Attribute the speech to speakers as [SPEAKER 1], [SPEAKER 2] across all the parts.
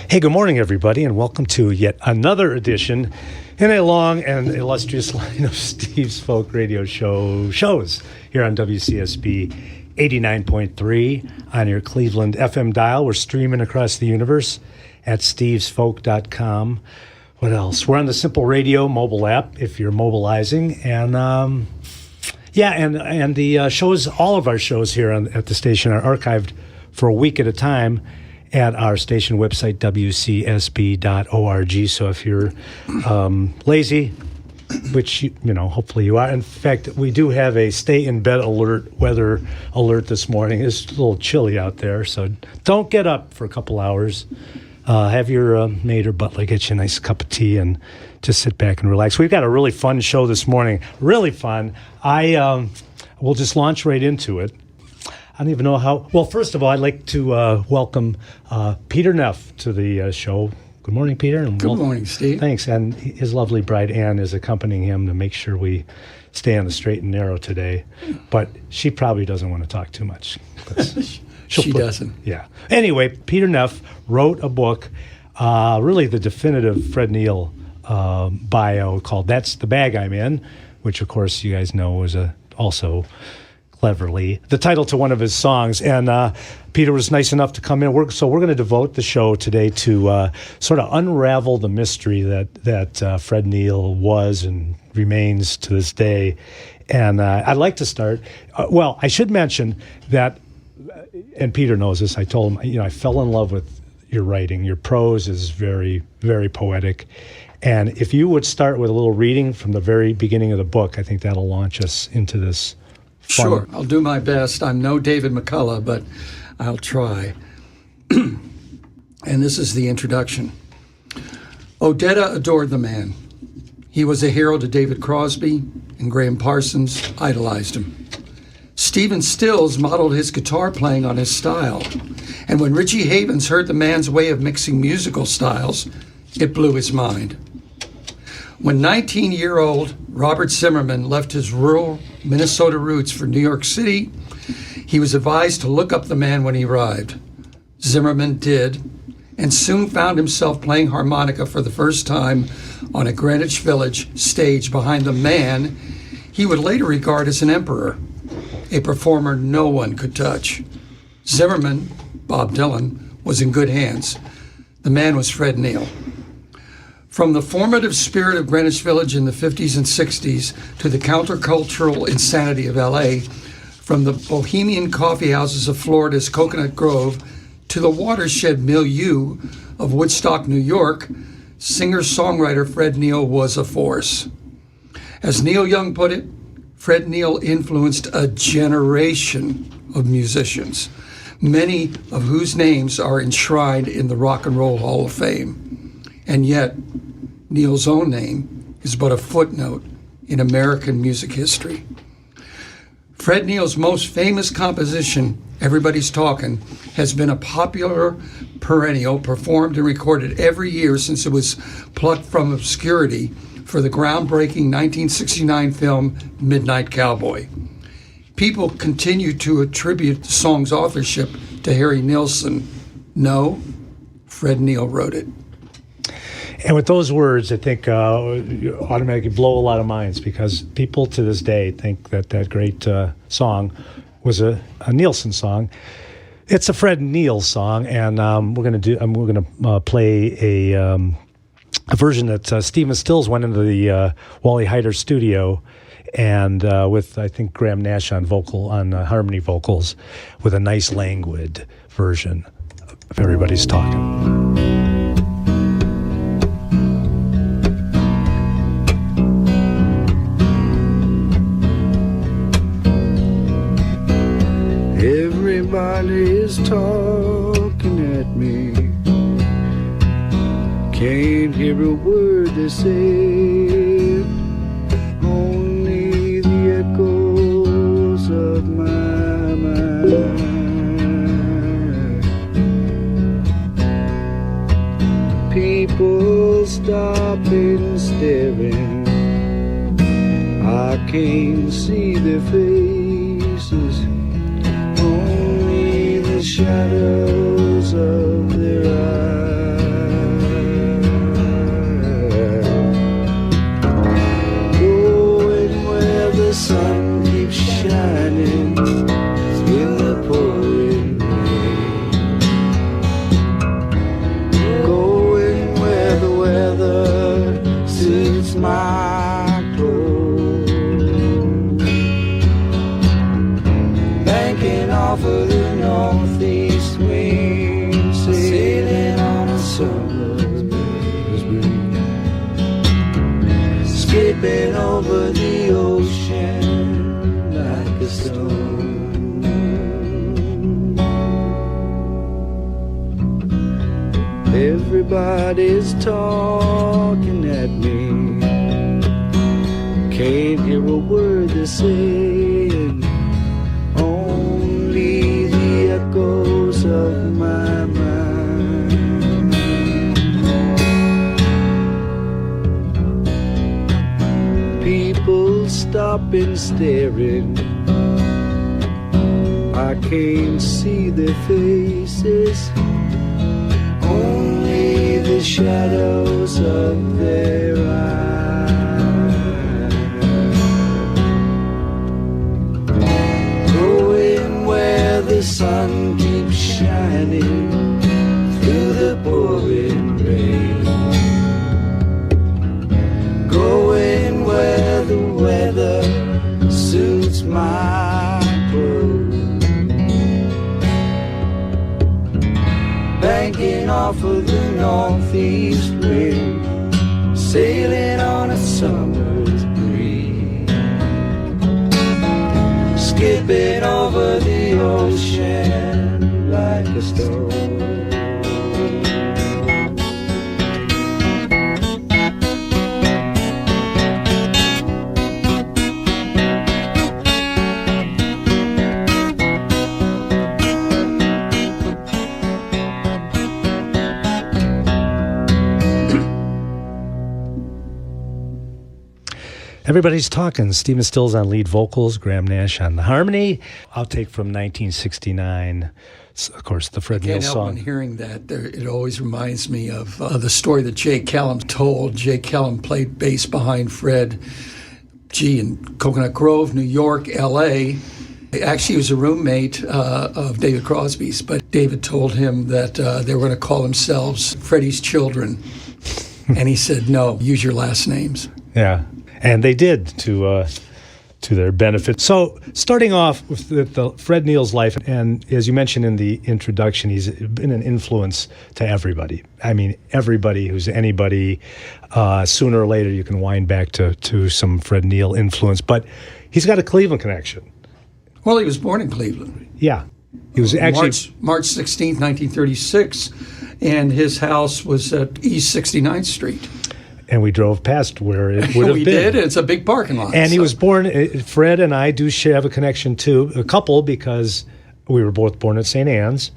[SPEAKER 1] Hey, good morning, everybody, and welcome to yet another edition in a long and illustrious line of Steve's Folk Radio shows here on WCSB 89.3 on your Cleveland FM dial. We're streaming across the universe at stevesfolk.com. What else? We're on the Simple Radio mobile app if you're mobilizing, and the shows, all of our shows here at the station are archived for a week at a time at our station website, wcsb.org. So if you're lazy, which, hopefully you are. In fact, we do have a stay-in-bed weather alert this morning. It's a little chilly out there, so don't get up for a couple hours. Have your maid or butler get you a nice cup of tea and just sit back and relax. We've got a really fun show this morning. Really fun. We'll just launch right into it. I don't even know how. Well, first of all, I'd like to welcome Peter Neff to the show. Good morning, Peter. And
[SPEAKER 2] Good morning, Steve.
[SPEAKER 1] Thanks. And his lovely bride, Ann, is accompanying him to make sure we stay on the straight and narrow today. But she probably doesn't want to talk too much.
[SPEAKER 2] She doesn't.
[SPEAKER 1] Yeah. Anyway, Peter Neff wrote a book, really the definitive Fred Neil bio called That's the Bag I'm In, which, of course, you guys know was also cleverly the title to one of his songs. And Peter was nice enough to come in. So we're going to devote the show today to sort of unravel the mystery that Fred Neil was and remains to this day. And I'd like to start. I should mention that, and Peter knows this, I told him, I fell in love with your writing. Your prose is very, very poetic. And if you would start with a little reading from the very beginning of the book, I think that'll launch us into this fun.
[SPEAKER 2] Sure, I'll do my best. I'm no David McCullough, but I'll try. And this is the introduction. Odetta adored the man. He was a hero to David Crosby, and Graham Parsons idolized him. Stephen Stills modeled his guitar playing on his style. And when Richie Havens heard the man's way of mixing musical styles, it blew his mind. When 19-year-old Robert Zimmerman left his rural Minnesota roots for New York City, he was advised to look up the man when he arrived. Zimmerman did, and soon found himself playing harmonica for the first time on a Greenwich Village stage behind the man he would later regard as an emperor, a performer no one could touch. Zimmerman, Bob Dylan, was in good hands. The man was Fred Neil. From the formative spirit of Greenwich Village in the 50s and 60s to the countercultural insanity of LA, from the bohemian coffee houses of Florida's Coconut Grove to the watershed milieu of Woodstock, New York, singer-songwriter Fred Neil was a force. As Neil Young put it, Fred Neil influenced a generation of musicians, many of whose names are enshrined in the Rock and Roll Hall of Fame. And yet, Neil's own name is but a footnote in American music history. Fred Neil's most famous composition, Everybody's Talkin', has been a popular perennial performed and recorded every year since it was plucked from obscurity for the groundbreaking 1969 film Midnight Cowboy. People continue to attribute the song's authorship to Harry Nilsson. No, Fred Neil wrote it.
[SPEAKER 1] And with those words, I think you automatically blow a lot of minds, because people to this day think that great song was a Nilsson song. It's a Fred Neil song, and we're going to play a version that Stephen Stills went into the Wally Heider studio, and with, I think, Graham Nash on harmony vocals, with a nice languid version of Everybody's Talking.
[SPEAKER 3] Everybody is talking at me. Can't hear a word they say. Only the echoes of my mind. People stopping, staring. I can't see their faces. Only the shadows of their eyes. skipping over the ocean like a stone. Everybody's talking at me, can't hear a word they're saying, only the echoes of my mind. People stopping staring, I can't see their faces, only the shadows of their eyes. Going where the sun keeps shining through the pouring rain. Going where the weather suits my clothes. Banking off of the northeast wind, sailing on a summer's breeze, skipping over the ocean like a stone.
[SPEAKER 1] Everybody's Talking. Stephen Stills on lead vocals, Graham Nash on the harmony. Outtake from 1969. Of course, the Fred Neil
[SPEAKER 2] Can't help
[SPEAKER 1] song.
[SPEAKER 2] when hearing that. It always reminds me of the story that Jay Callum told. Jay Callum played bass behind Fred, in Coconut Grove, New York, L.A. Actually, he was a roommate of David Crosby's, but David told him that they were going to call themselves Freddie's Children. And he said, no, use your last names.
[SPEAKER 1] Yeah, and they did to their benefit. So starting off with the Fred Neil's life, and as you mentioned in the introduction, he's been an influence to everybody. I mean, everybody who's anybody, sooner or later you can wind back to some Fred Neil influence. But he's got a Cleveland connection.
[SPEAKER 2] Well, he was born in Cleveland.
[SPEAKER 1] Yeah. He was actually
[SPEAKER 2] March 16th, 1936, and his house was at East 69th Street.
[SPEAKER 1] And we drove past where it would have
[SPEAKER 2] We
[SPEAKER 1] been.
[SPEAKER 2] did. It's a big parking lot.
[SPEAKER 1] And he was born, Fred and I do have a connection too, a couple, because we were both born at St. Anne's.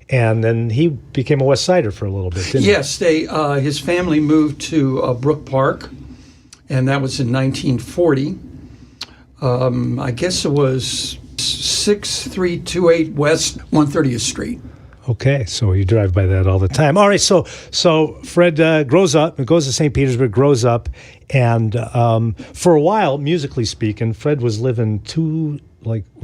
[SPEAKER 1] And then he became a West Sider for a little bit, didn't he?
[SPEAKER 2] Yes, his family moved to Brook Park, and that was in 1940. I guess it was 6328 West 130th Street.
[SPEAKER 1] Okay, so you drive by that all the time. All right, so Fred grows up, goes to St. Petersburg, grows up, and for a while, musically speaking, Fred was living two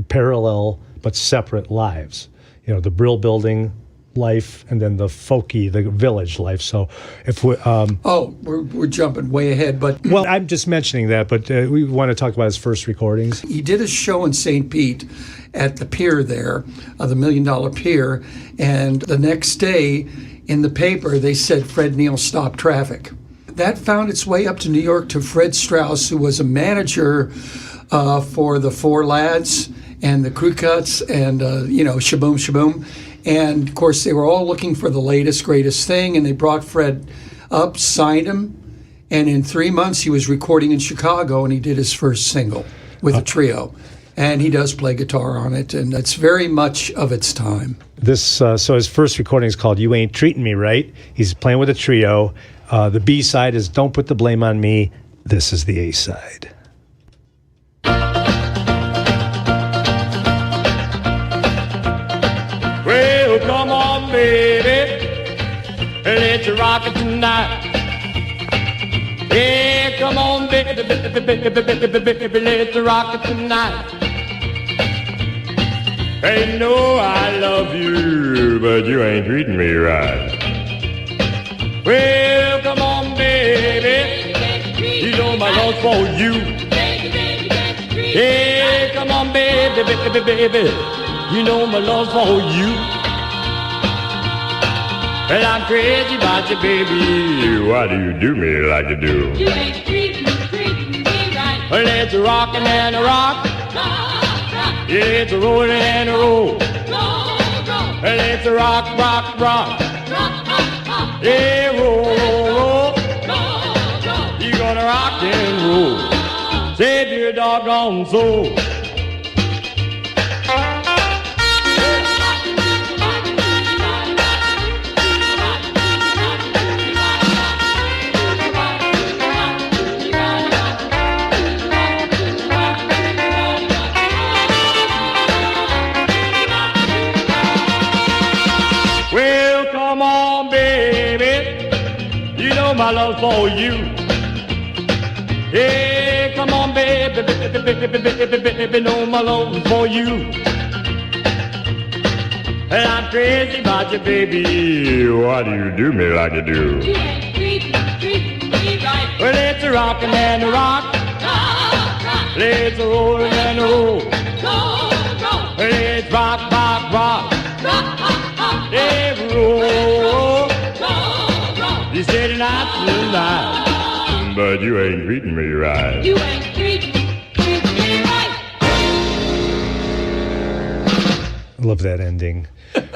[SPEAKER 1] parallel but separate lives. You know, the Brill Building life and then the village life. So if we
[SPEAKER 2] we're jumping way ahead, but
[SPEAKER 1] well, I'm just mentioning that, but we want to talk about his first recordings.
[SPEAKER 2] he did a show in St. Pete at the pier there, the $1 Million Pier, and the next day in the paper they said Fred Neil stopped traffic. That found its way up to New York to Fred Strauss, who was a manager for the Four Lads and the Crew Cuts and Shaboom Shaboom. And, of course, they were all looking for the latest, greatest thing, and they brought Fred up, signed him, and in 3 months he was recording in Chicago, and he did his first single with a trio. And he does play guitar on it, and it's very much of its time.
[SPEAKER 1] So his first recording is called You Ain't Treating Me Right. He's playing with a trio. The B-side is Don't Put the Blame on Me. This is the A-side.
[SPEAKER 4] Well, come on, baby, let's rock it tonight. Yeah, come on, baby, let's rock it tonight. Hey, no, I love you, but you ain't treating me right. Well, come on, baby, you know my love for you. Yeah, come on, baby, baby. You know my love for you. Well, I'm crazy about you, baby. Why do you do me like you do?
[SPEAKER 5] You ain't treating me
[SPEAKER 4] Let's rockin' and rock. Let's rollin' and roll. Let's rock, rock, rock. Yeah, roll, roll. You gonna rock and roll. Save your doggone soul. Well, come on, baby. You know my love for you. Hey, come on, baby, baby, know my love for you. And I'm crazy about you, baby. Why do you do me like you do?
[SPEAKER 5] You ain't treat me right.
[SPEAKER 4] Well, let's rockin' and rock. Let's rollin' and roll. Let's rock, rock, rock. Let's roll. You said tonight, tonight. But you ain't treating me right.
[SPEAKER 5] You ain't treat me right.
[SPEAKER 1] I love that ending.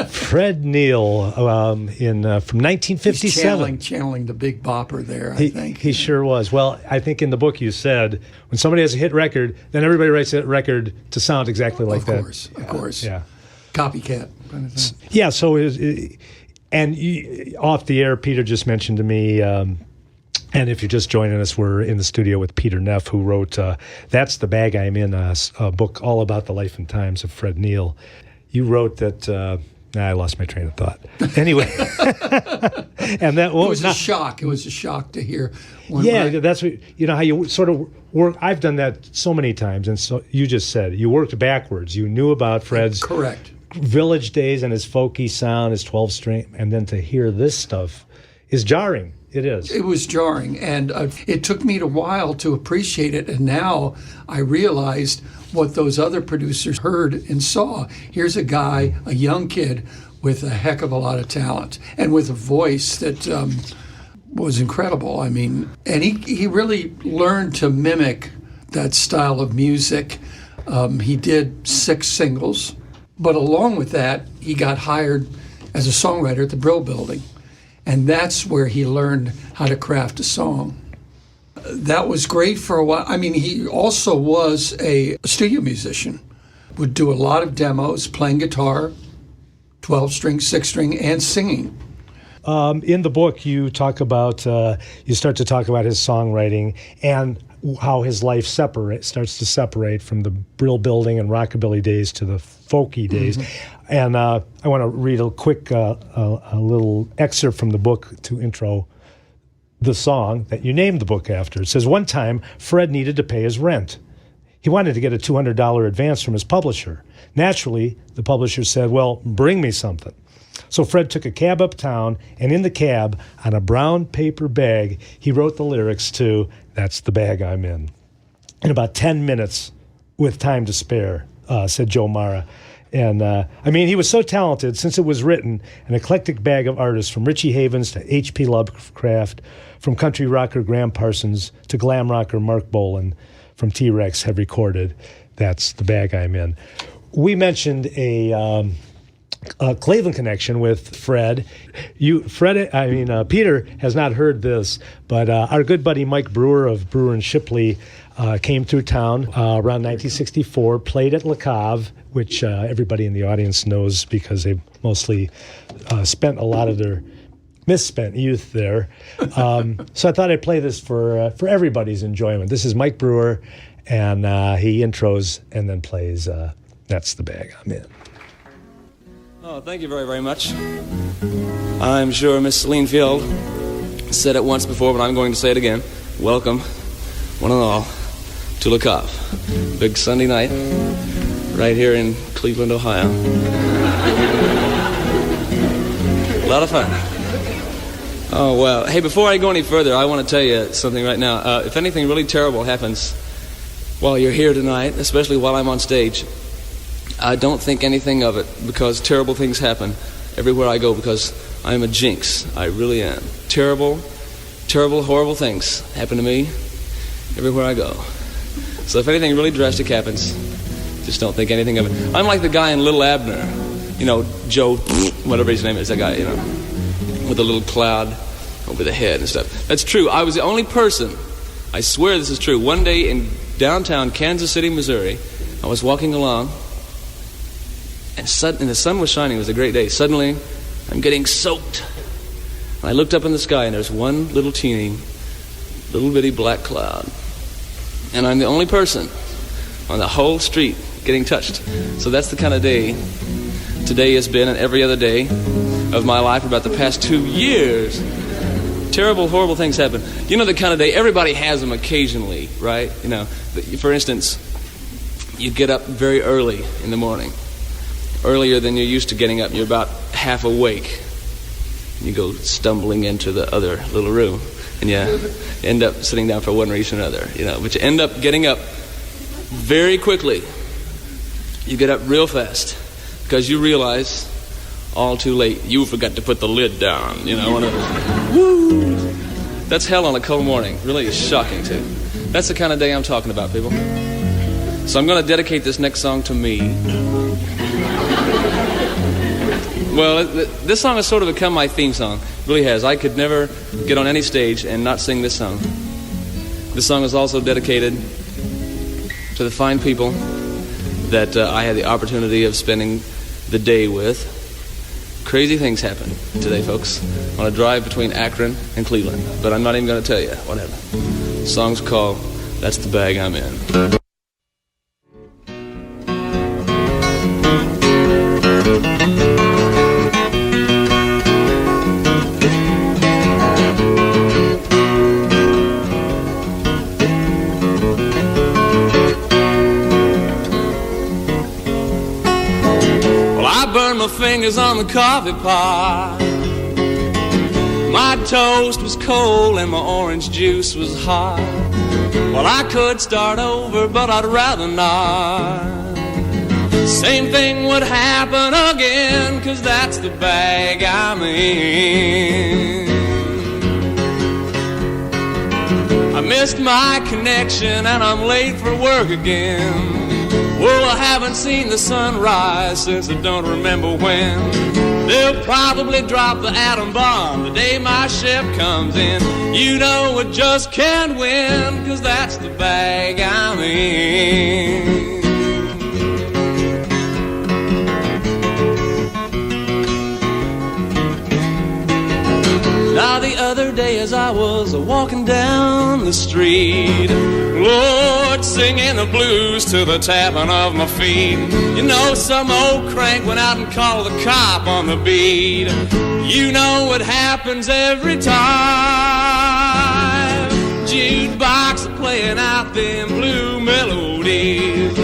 [SPEAKER 1] Fred Neil from 1957.
[SPEAKER 2] He's channeling the Big Bopper there, I think.
[SPEAKER 1] He sure was. Well, I think in the book you said when somebody has a hit record, then everybody writes that record to sound exactly like that.
[SPEAKER 2] Of course.
[SPEAKER 1] Yeah.
[SPEAKER 2] Copycat kind of thing.
[SPEAKER 1] Yeah. So, off the air, Peter just mentioned to me, and if you're just joining us, we're in the studio with Peter Neff, who wrote That's the Bag I'm In, a book all about the life and times of Fred Neil. You wrote that. I lost my train of thought. Anyway, and that
[SPEAKER 2] It was a shock. It was a shock to hear.
[SPEAKER 1] That's what how you sort of work. I've done that so many times, and so you just said you worked backwards. You knew about Fred's
[SPEAKER 2] correct
[SPEAKER 1] Village days and his folky sound, his 12-string, and then to hear this stuff is jarring. It is.
[SPEAKER 2] It was jarring, and it took me a while to appreciate it, and now I realized what those other producers heard and saw. Here's a guy, a young kid, with a heck of a lot of talent, and with a voice that was incredible. I mean, and he really learned to mimic that style of music. He did 6 singles, but along with that, he got hired as a songwriter at the Brill Building. And that's where he learned how to craft a song. That was great for a while. I mean, he also was a studio musician, would do a lot of demos, playing guitar, 12-string, 6-string, and singing.
[SPEAKER 1] In the book, you start to talk about his songwriting and how his life starts to separate from the Brill Building and rockabilly days to the folky days. Mm-hmm. And I want to read a quick a little excerpt from the book to intro the song that you named the book after. It says, one time, Fred needed to pay his rent. He wanted to get a $200 advance from his publisher. Naturally, the publisher said, well, bring me something. So Fred took a cab uptown, and in the cab, on a brown paper bag, he wrote the lyrics to That's the Bag I'm In about 10 minutes with time to spare, said Joe Mara. And, he was so talented, since it was written, an eclectic bag of artists from Richie Havens to H.P. Lovecraft, from country rocker Graham Parsons to glam rocker Mark Bolan, from T-Rex have recorded That's the Bag I'm In. We mentioned a Cleveland connection with Fred. Peter has not heard this, but our good buddy Mike Brewer of Brewer and Shipley came through town around 1964, played at La Cave, which everybody in the audience knows because they mostly spent a lot of their misspent youth there. So I thought I'd play this for everybody's enjoyment. This is Mike Brewer, and he intros and then plays That's the Bag I'm In.
[SPEAKER 6] Oh, thank you very, very much. I'm sure Miss Leanfield said it once before, but I'm going to say it again. Welcome, one and all, to La Cave. Big Sunday night, right here in Cleveland, Ohio. A lot of fun. Oh, well, hey, before I go any further, I want to tell you something right now. If anything really terrible happens while you're here tonight, especially while I'm on stage, I don't think anything of it, because terrible things happen everywhere I go, because I'm a jinx. I really am. Terrible, horrible things happen to me everywhere I go. So if anything really drastic happens, just don't think anything of it. I'm like the guy in Little Abner, you know, Joe, whatever his name is, that guy, you know, with a little cloud over the head and stuff. That's true. I was the only person, I swear this is true, one day in downtown Kansas City, Missouri, I was walking along, and the sun was shining. It was a great day. Suddenly, I'm getting soaked. And I looked up in the sky, and there's one little bitty black cloud. And I'm the only person on the whole street getting touched. So that's the kind of day today has been, and every other day of my life for about the past 2 years. Terrible, horrible things happen. You know the kind of day, everybody has them occasionally, right? You know, for instance, you get up very early in the morning, earlier than you're used to getting up. You're about half awake. You go stumbling into the other little room, and you end up sitting down for one reason or another, you know. But you end up getting up very quickly. You get up real fast because you realize all too late you forgot to put the lid down, you know. Woo! That's hell on a cold morning. Really shocking, too. That's the kind of day I'm talking about, people. So I'm going to dedicate this next song to me. Well, this song has sort of become my theme song. It really has. I could never get on any stage and not sing this song. This song is also dedicated to the fine people that I had the opportunity of spending the day with. Crazy things happen today, folks, on a drive between Akron and Cleveland. But I'm not even going to tell you what happened. The song's called That's the Bag I'm In. Fingers on the coffee pot. My toast was cold and my orange juice was hot. Well, I could start over, but I'd rather not. Same thing would happen again, 'cause that's the bag I'm in. I missed my connection and I'm late for work again. Well, I haven't seen the sunrise since I don't remember when. They'll probably drop the atom bomb the day my ship comes in. You know I just can't win, 'cause that's the bag I'm in. Now the other day as I was walking down the street, Lord, singing the blues to the tapping of my feet. You know, some old crank went out and called the cop on the beat. You know it happens every time. Jukebox playing out them blue melodies.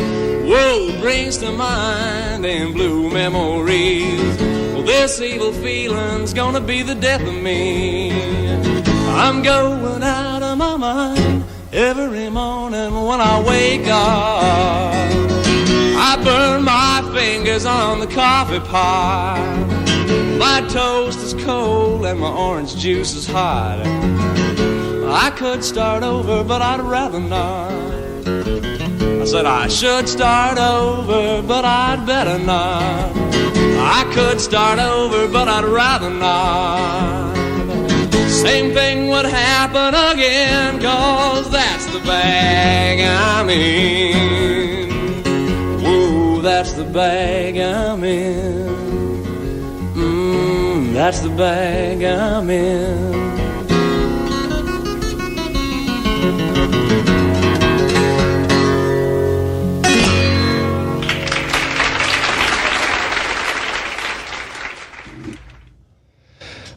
[SPEAKER 6] Whoa, brings to mind them blue memories. Well, this evil feeling's gonna be the death of me. I'm going out of my mind every morning when I wake up. I burn my fingers on the coffee pot. My toast is cold and my orange juice is hot. I could start over, but I'd rather not. I said I should start over, but I'd better not. I could start over, but I'd rather not. Same thing would happen again, 'cause that's the bag I'm in. Whoa, that's the bag I'm in. That's the bag I'm in.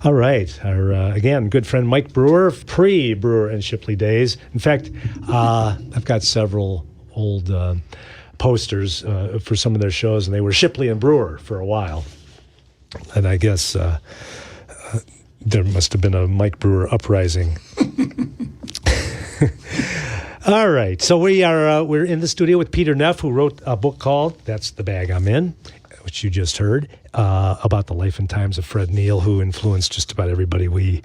[SPEAKER 1] All right. Our, again, good friend Mike Brewer, pre-Brewer and Shipley days. In fact, I've got several old posters for some of their shows, and they were Shipley and Brewer for a while. And I guess there must have been a Mike Brewer uprising. All right, so we're in the studio with Peter Neff, who wrote a book called "That's the Bag I'm In," which you just heard, about the life and times of Fred Neil, who influenced just about everybody we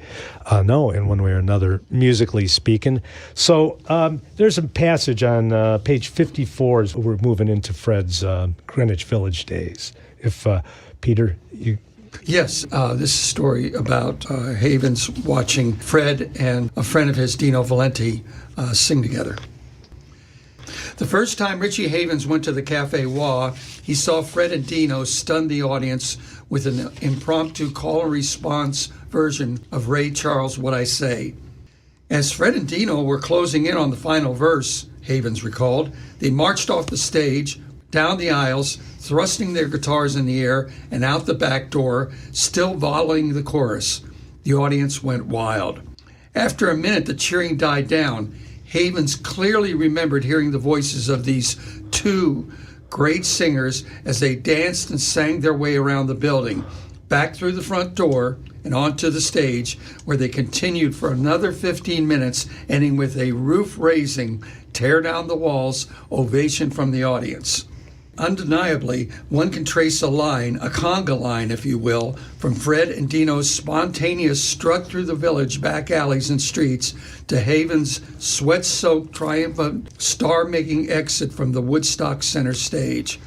[SPEAKER 1] know in one way or another, musically speaking. So there's a passage on page 54 as we're moving into Fred's Greenwich Village days. If Peter, you.
[SPEAKER 2] Yes, this is a story about Havens watching Fred and a friend of his, Dino Valenti, sing together. The first time Richie Havens went to the Cafe Wah, he saw Fred and Dino stun the audience with an impromptu call and response version of Ray Charles' What I Say. As Fred and Dino were closing in on the final verse, Havens recalled, they marched off the stage, down the aisles, thrusting their guitars in the air and out the back door, still volleying the chorus. The audience went wild. After a minute, the cheering died down. Havens clearly remembered hearing the voices of these two great singers as they danced and sang their way around the building, back through the front door and onto the stage, where they continued for another 15 minutes, ending with a roof-raising, tear-down-the-walls ovation from the audience. Undeniably, one can trace a line, a conga line, if you will, from Fred and Dino's spontaneous strut through the village back alleys and streets to Havens' sweat-soaked, triumphant, star-making exit from the Woodstock Center stage.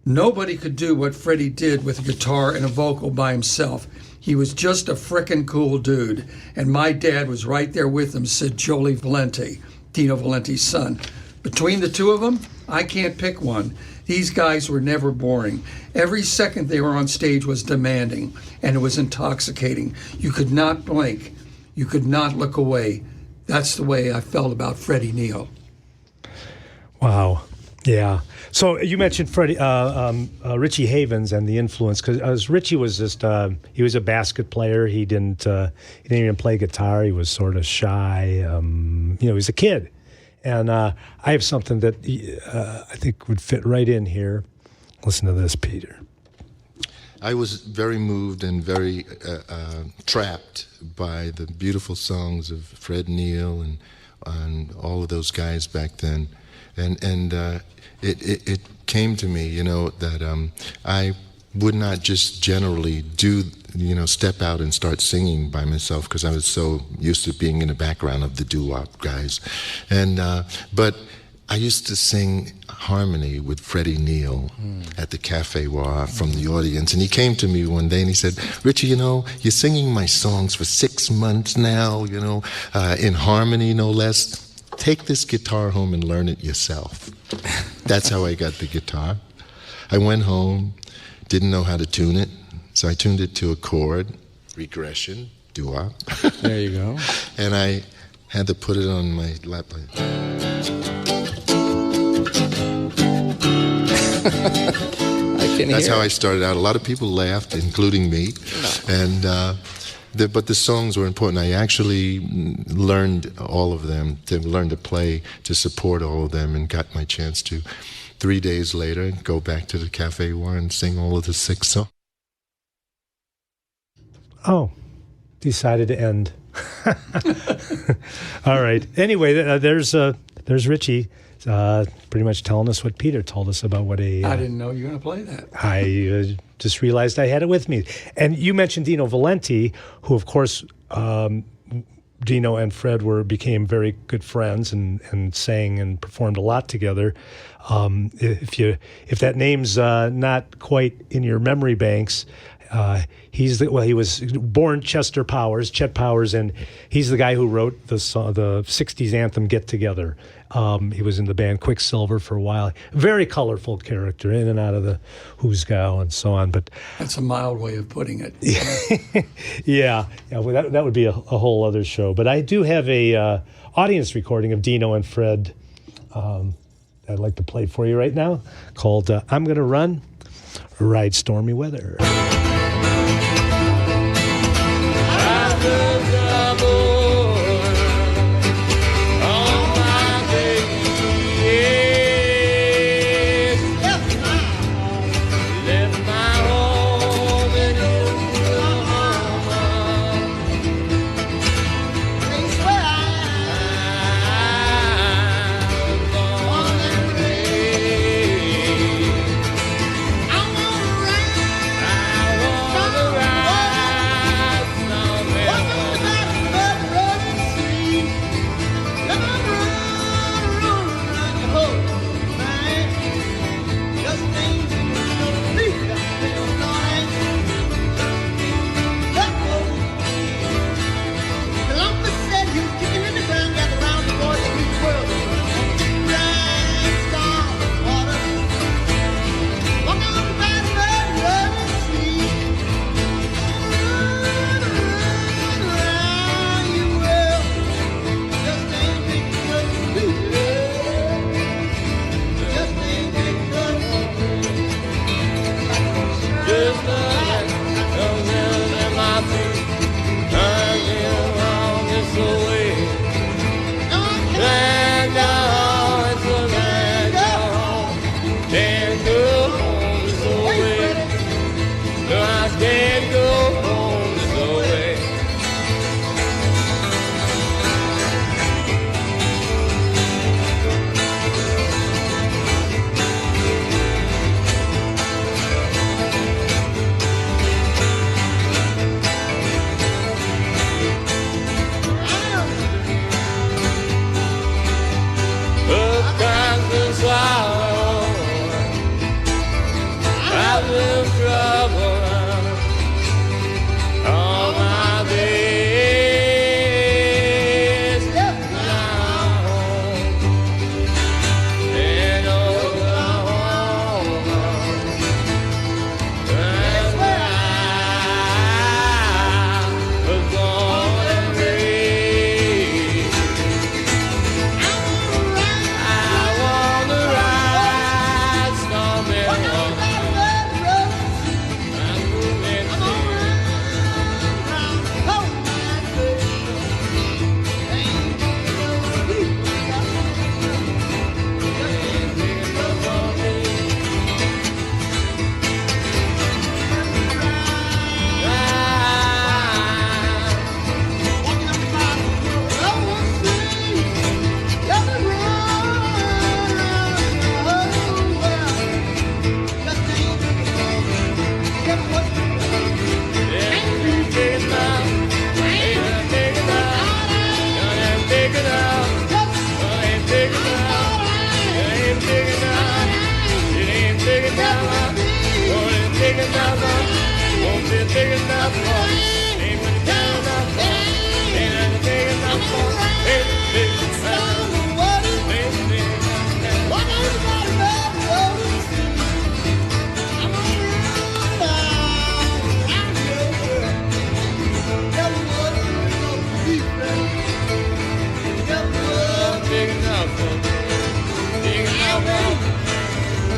[SPEAKER 2] Nobody could do what Freddie did with a guitar and a vocal by himself. He was just a frickin' cool dude, and my dad was right there with him, said Jolie Valenti, Dino Valenti's son. Between the two of them, I can't pick one. These guys were never boring. Every second they were on stage was demanding, and it was intoxicating. You could not blink. You could not look away. That's the way I felt about Freddie Neil.
[SPEAKER 1] Wow. Yeah. So you mentioned Freddie, Richie Havens and the influence, because Richie was just he was a basket player. He didn't even play guitar. He was sort of shy. He was a kid. And I have something that I think would fit right in here. Listen to this, Peter.
[SPEAKER 7] I was very moved and very trapped by the beautiful songs of Fred Neil and all of those guys back then. And it came to me, that I would not just generally step out and start singing by myself, because I was so used to being in the background of the doo-wop guys. But I used to sing harmony with Freddie Neil at the Cafe Wah from the audience. And he came to me one day and he said, Richie, you're singing my songs for 6 months now, in harmony, no less. Take this guitar home and learn it yourself. That's how I got the guitar. I went home, didn't know how to tune it, so I tuned it to a chord, regression, doo-wop.
[SPEAKER 8] There you go.
[SPEAKER 7] And I had to put it on my lap.
[SPEAKER 8] I can
[SPEAKER 7] That's
[SPEAKER 8] hear
[SPEAKER 7] how
[SPEAKER 8] it.
[SPEAKER 7] I started out. A lot of people laughed, including me. No. But the songs were important. I actually learned all of them, to learn to play, to support all of them, and got my chance to, 3 days later, go back to the Cafe Wah and sing all of the 6 songs.
[SPEAKER 1] Oh, decided to end. All right. Anyway, there's Richie pretty much telling us what Peter told us about what a...
[SPEAKER 2] I didn't know you were going to play that.
[SPEAKER 1] I just realized I had it with me. And you mentioned Dino Valenti, who, of course, Dino and Fred became very good friends and sang and performed a lot together. If that name's not quite in your memory banks, he was born Chet Powers, and he's the guy who wrote the 60s anthem Get Together. He was in the band Quicksilver for a while. Very colorful character, in and out of the Who's Gal and so on. But
[SPEAKER 2] That's a mild way of putting it.
[SPEAKER 1] yeah. Well, that would be a whole other show. But I do have a audience recording of Dino and Fred I'd like to play for you right now, called I'm Gonna Run, Ride Stormy Weather.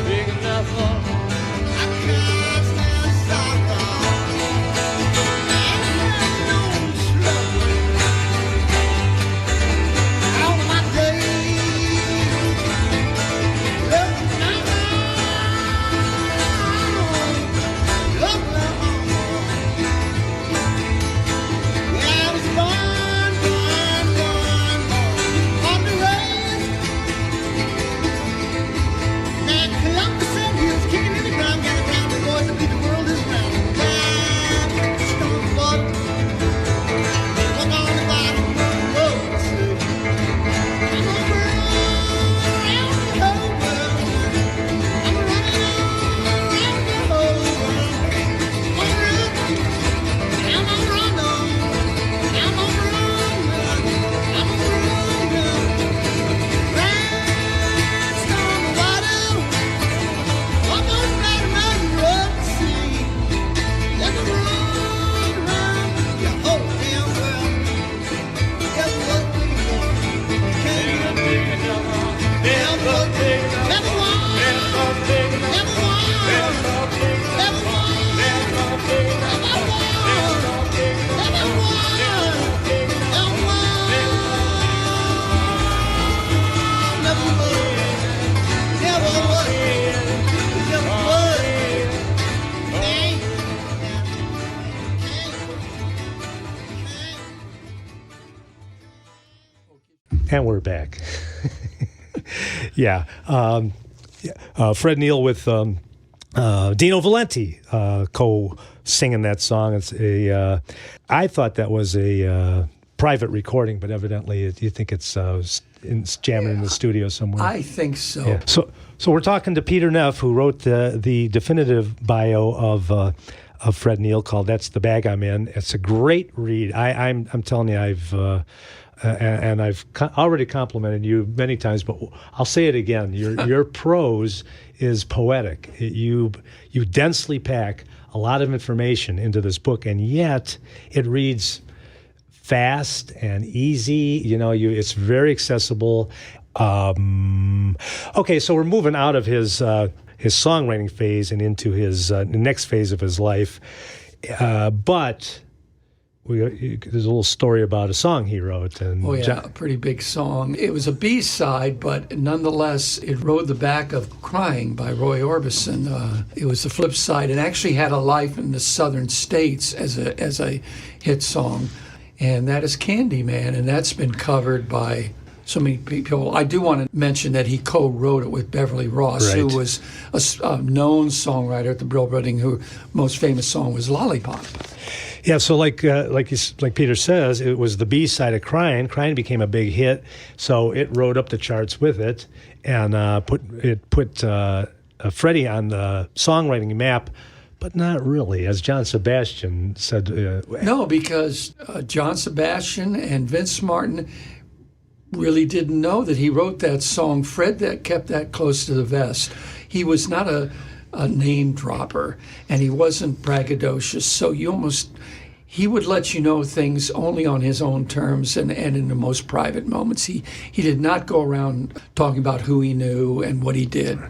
[SPEAKER 4] big enough for
[SPEAKER 1] And we're back. Yeah. Fred Neil with Dino Valenti co-singing that song. It's I thought that was a private recording, but evidently you think it's jamming in the studio somewhere.
[SPEAKER 2] I think so.
[SPEAKER 1] Yeah. So we're talking to Peter Neff, who wrote the definitive bio of Fred Neil called "That's the Bag I'm In." It's a great read. I'm telling you, I've already complimented you many times, but I'll say it again. Your prose is poetic. You densely pack a lot of information into this book, and yet it reads fast and easy. It's very accessible. Okay, so we're moving out of his songwriting phase and into his next phase of his life, but. There's a little story about a song he wrote. And
[SPEAKER 2] a pretty big song. It was a B-side, but nonetheless, it rode the back of Crying by Roy Orbison. It was the flip side. It actually had a life in the southern states as a hit song, and that is Candyman, and that's been covered by so many people. I do want to mention that he co-wrote it with Beverly Ross, who was a known songwriter at the Brill Building, whose most famous song was Lollipop.
[SPEAKER 1] Yeah, so like Peter says, it was the B-side of Crying. Crying became a big hit, so it rode up the charts with it, and put Freddie on the songwriting map, but not really, as John Sebastian said.
[SPEAKER 2] No, because John Sebastian and Vince Martin really didn't know that he wrote that song. Fred that kept that close to the vest. He was not a name dropper, and he wasn't braggadocious, so he would let you know things only on his own terms and in the most private moments. He did not go around talking about who he knew and what he did.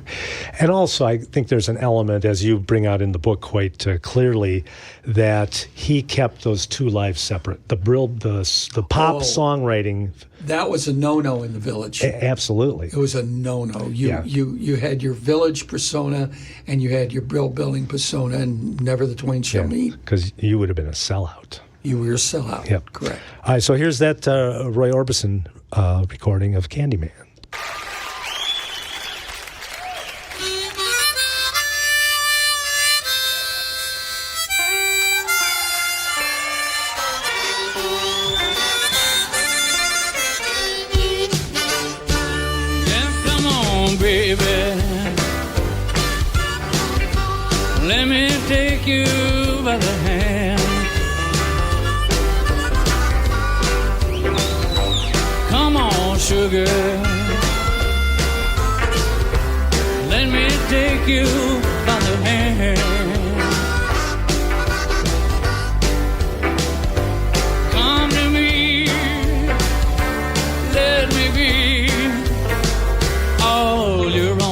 [SPEAKER 1] And also, I think there's an element, as you bring out in the book quite clearly, that he kept those two lives separate. The pop songwriting.
[SPEAKER 2] That was a no-no in the Village.
[SPEAKER 1] Absolutely.
[SPEAKER 2] It was a no-no. You had your Village persona and you had your Brill Building persona, and never the twain shall meet.
[SPEAKER 1] Because you would have been a sellout.
[SPEAKER 2] You were a sellout.
[SPEAKER 1] Yep.
[SPEAKER 2] Correct.
[SPEAKER 1] All right, so here's that Roy Orbison recording of Candyman.
[SPEAKER 8] Baby, let me take you by the hand. Come on, sugar, let me take you by the hand. Come to me, let me be all your own.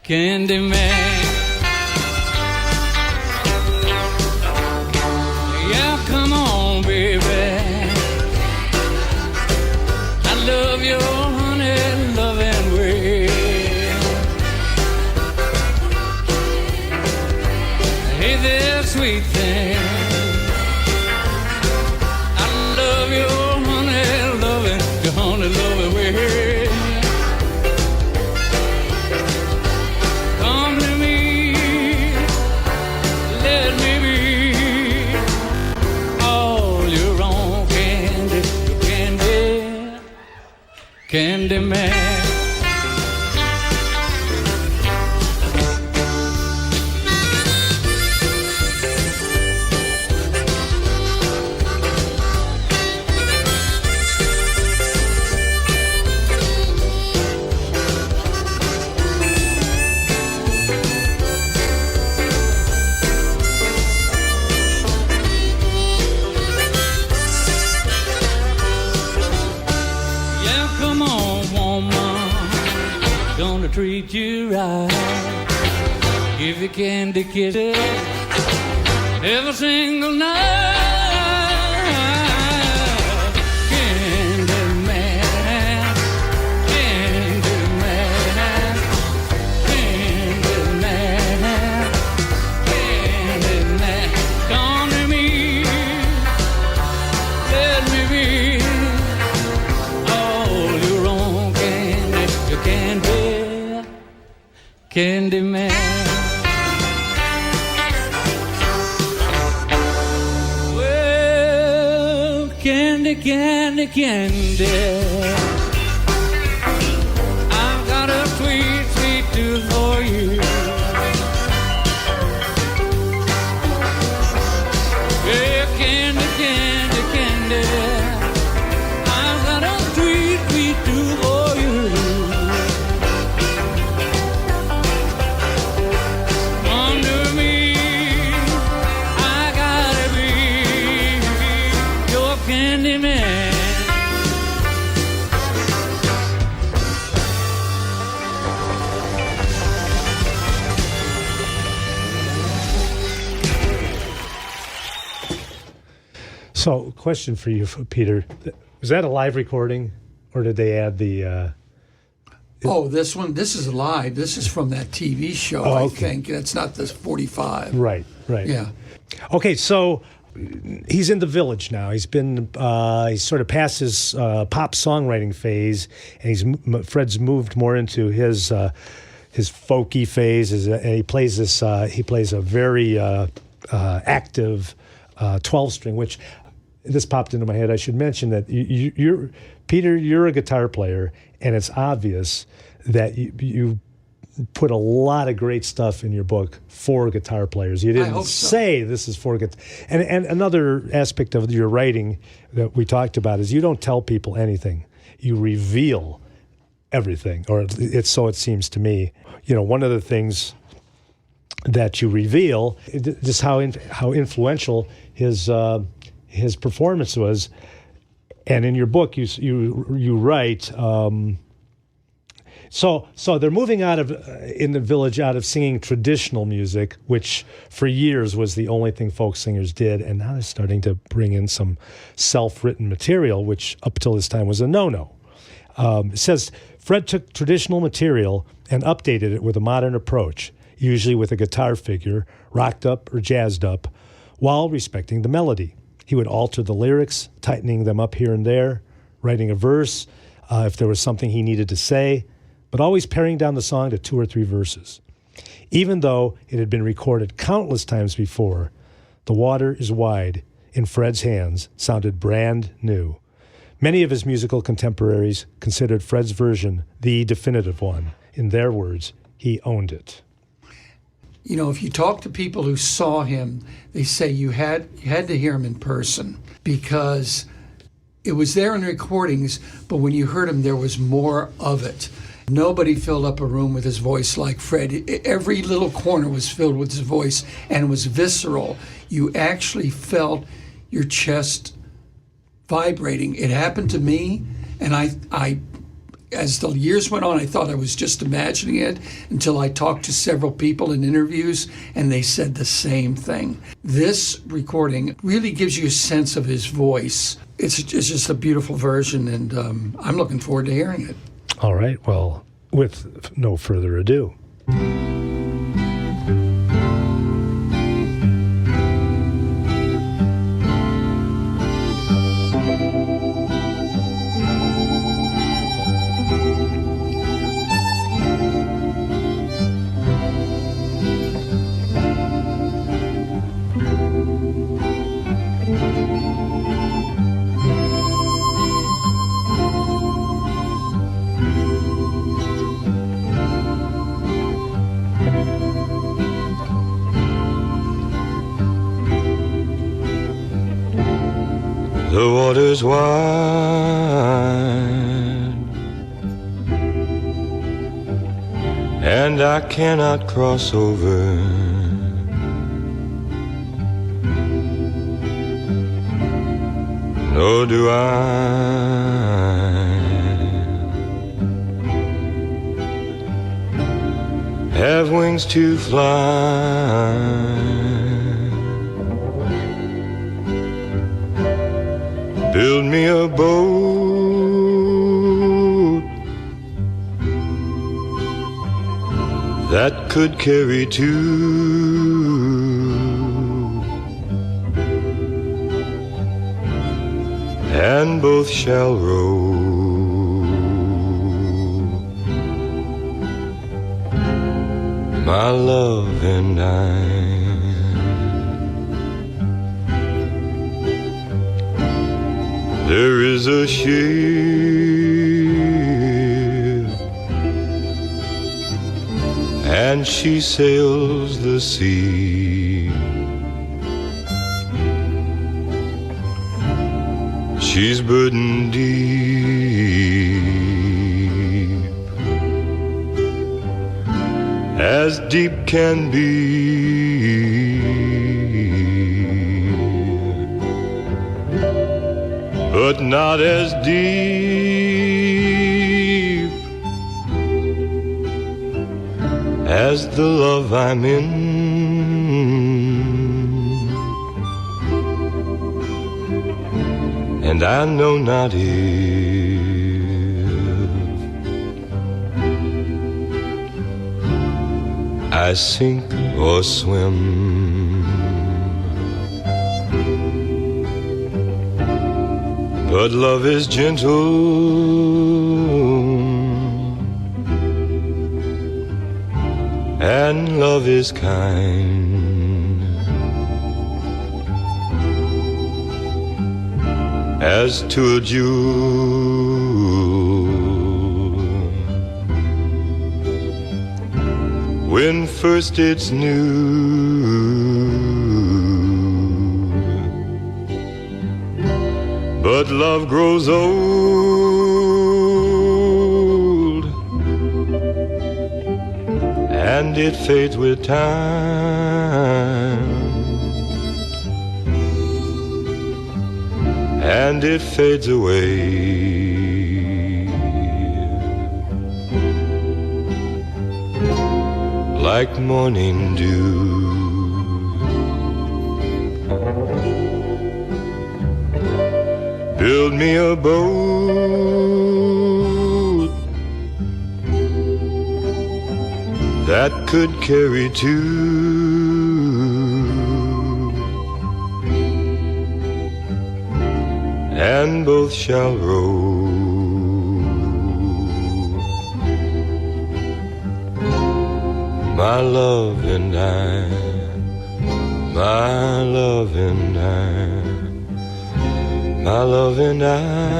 [SPEAKER 8] Candyman. Yeah, come on, baby. I love your honey loving way. Hey there, sweet thing. I love your honey loving way. Come to me, let me be all your own candy man. Treat you right, give you candy kisses every single night. Candy man, candy man, candy man, candy man. Come to me, let me be all your own candy, your candy. Candyman. Well, candy, candy, candy. I've got a sweet, sweet tooth for you. Yeah, candy, candy, candy. I've got a sweet, sweet tooth for you.
[SPEAKER 1] So, question for you, Peter. Was that a live recording, or did they add the...
[SPEAKER 2] This is live. This is from that TV show,
[SPEAKER 1] Oh,
[SPEAKER 2] I
[SPEAKER 1] okay.
[SPEAKER 2] think. It's not this 45.
[SPEAKER 1] Right.
[SPEAKER 2] Yeah.
[SPEAKER 1] Okay, so he's in the Village now. He's sort of past his pop songwriting phase, and Fred's moved more into his folky phase. And he plays this. He plays a very active 12-string, which this popped into my head. I should mention that you're Peter. You're a guitar player, and it's obvious that you put a lot of great stuff in your book for guitar players. You didn't say this is for guitar. And another aspect of your writing that we talked about is you don't tell people anything. You reveal everything, or it's so it seems to me. You know, one of the things that you reveal just how influential his performance was. And in your book, you write. So they're moving out of in the Village out of singing traditional music, which for years was the only thing folk singers did, and now they're starting to bring in some self-written material, which up till this time was a no-no. It says Fred took traditional material and updated it with a modern approach, usually with a guitar figure, rocked up or jazzed up, while respecting the melody. He would alter the lyrics, tightening them up here and there, writing a verse if there was something he needed to say, but always paring down the song to 2 or 3 verses. Even though it had been recorded countless times before, The Water is Wide in Fred's hands sounded brand new. Many of his musical contemporaries considered Fred's version the definitive one. In their words, he owned it.
[SPEAKER 2] You know, if you talk to people who saw him, they say you had to hear him in person because it was there in recordings, but when you heard him, there was more of it. Nobody filled up a room with his voice like Fred. Every little corner was filled with his voice and it was visceral. You actually felt your chest vibrating. It happened to me, and I as the years went on, I thought I was just imagining it until I talked to several people in interviews, and they said the same thing. This recording really gives you a sense of his voice. It's just a beautiful version, and I'm looking forward to hearing it.
[SPEAKER 1] All right. Well, with no further ado.
[SPEAKER 3] The water's wide, and I cannot cross over. Nor do I have wings to fly. Build me a boat that could carry two, and both shall row. My love and I. There is a ship, and she sails the sea. She's burdened deep, as deep can be. But not as deep as the love I'm in. And I know not if I sink or swim. But love is gentle, and love is kind, as to a jewel when first it's new. But love grows old, and it fades with time, and it fades away like morning dew. Build me a boat that could carry two, and both shall row. My love and I, my love and I, my love and I.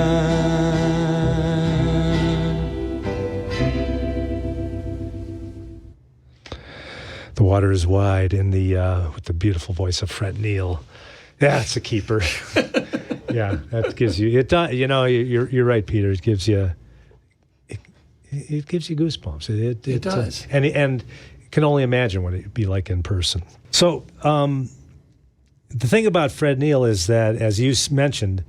[SPEAKER 1] The Water is Wide in the with the beautiful voice of Fred Neil. Yeah, it's a keeper. Yeah, that gives you it. You know, you're right, Peter. It gives you it gives you goosebumps. It
[SPEAKER 2] does,
[SPEAKER 1] and can only imagine what it'd be like in person. So the thing about Fred Neil is that, as you mentioned,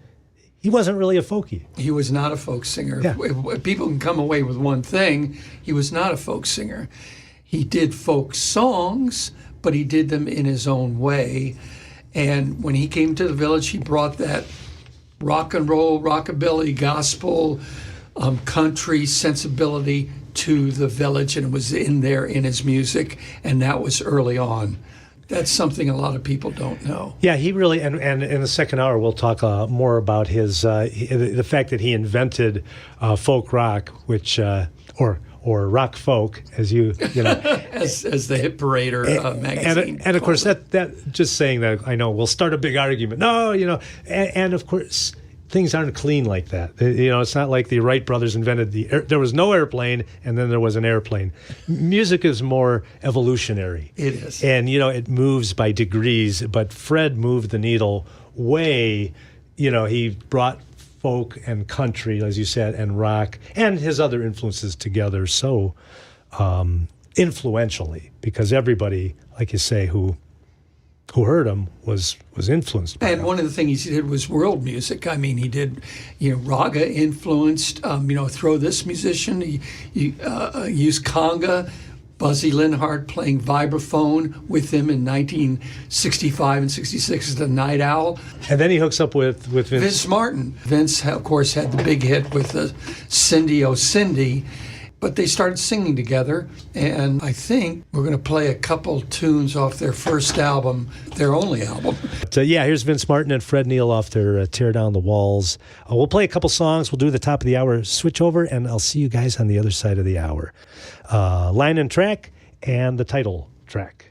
[SPEAKER 1] he wasn't really a folkie.
[SPEAKER 2] He was not a folk singer.
[SPEAKER 1] Yeah.
[SPEAKER 2] If people can come away with one thing, he was not a folk singer. He did folk songs, but he did them in his own way. And when he came to the Village, he brought that rock and roll, rockabilly, gospel, country sensibility to the Village, and it was in there in his music, and that was early on. That's something a lot of people don't know.
[SPEAKER 1] Yeah, he really, and in the second hour, we'll talk more about his the fact that he invented folk rock, which or rock folk, as you know,
[SPEAKER 2] as the Hit Parader magazine.
[SPEAKER 1] And of course, that just saying that, I know we'll start a big argument. No, and of course, things aren't clean like that. It's not like the Wright brothers invented there was no airplane and then there was an airplane. Music is more evolutionary.
[SPEAKER 2] It is.
[SPEAKER 1] And, it moves by degrees, but Fred moved the needle way, he brought folk and country, as you said, and rock, and his other influences together so influentially, because everybody, like you say, who heard him was influenced by
[SPEAKER 2] And
[SPEAKER 1] him.
[SPEAKER 2] one of the things he did was world music. I mean, he did, raga influenced, throw this musician. He used conga, Buzzy Linhart playing vibraphone with him in 1965 and 66 as the Night Owl.
[SPEAKER 1] And then he hooks up with
[SPEAKER 2] Vince Martin. Vince, of course, had the big hit with the Cindy Oh Cindy. But they started singing together, and I think we're going to play a couple tunes off their first album, their only album.
[SPEAKER 1] Here's Vince Martin and Fred Neil off their Tear Down the Walls. We'll play a couple songs. We'll do the top of the hour switch over, and I'll see you guys on the other side of the hour. Line and track, and the title track.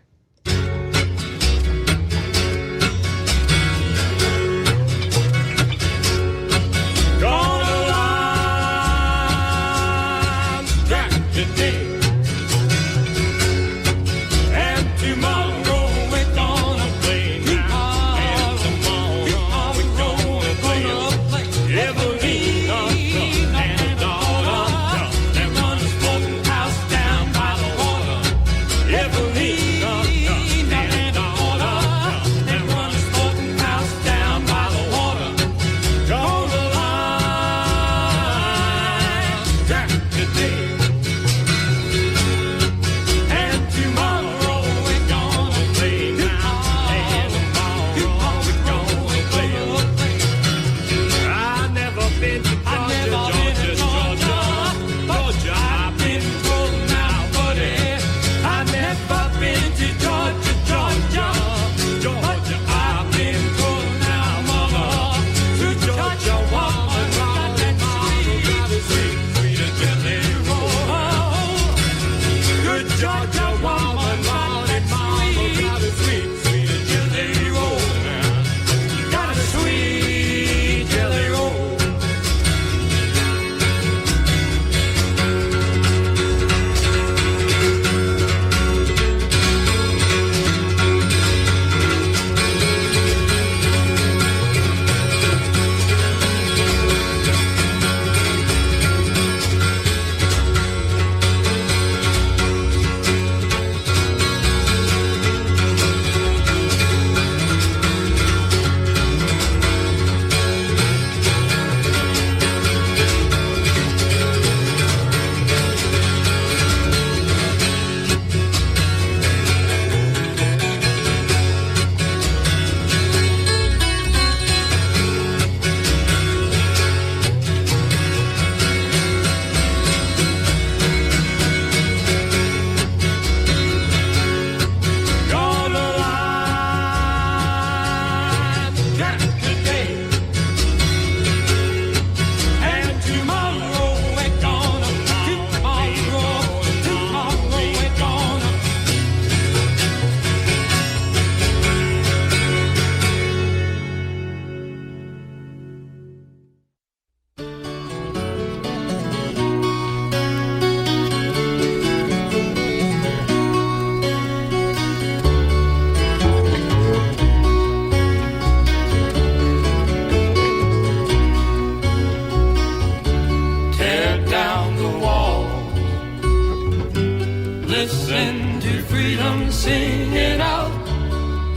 [SPEAKER 8] Listen to freedom sing it out.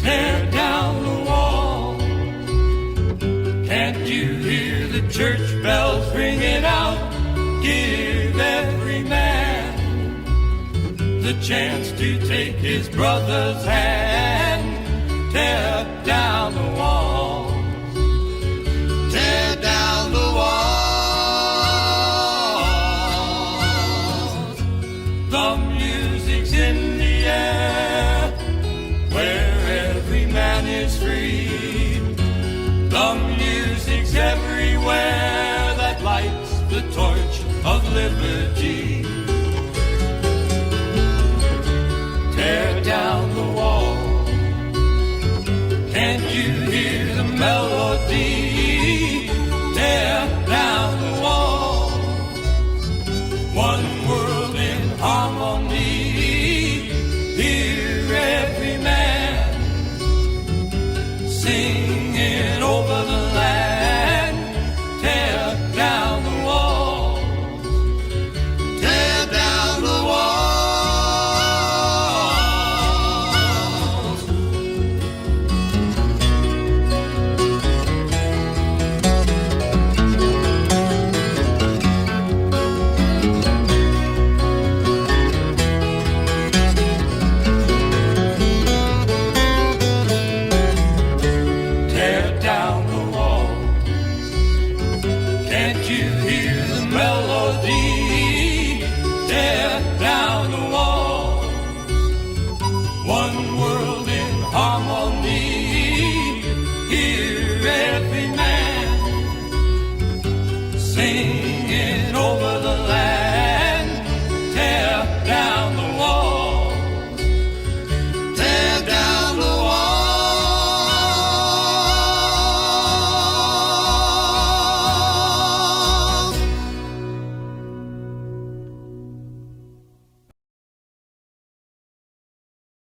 [SPEAKER 8] Tear down the wall. Can't you hear the chance to take his brother's hand, tear down the walls,
[SPEAKER 7] Tear down the walls.
[SPEAKER 8] the music's in the air, where every man is free, the music's everywhere that lights the torch of liberty. Tear down the wall. Can't you hear the melody? Tear down the wall. One world in harmony. Hear every man singing over the land. Tear down the wall.
[SPEAKER 7] Tear down the walls.
[SPEAKER 8] Tear down the wall. Can't you hear the melody? Tear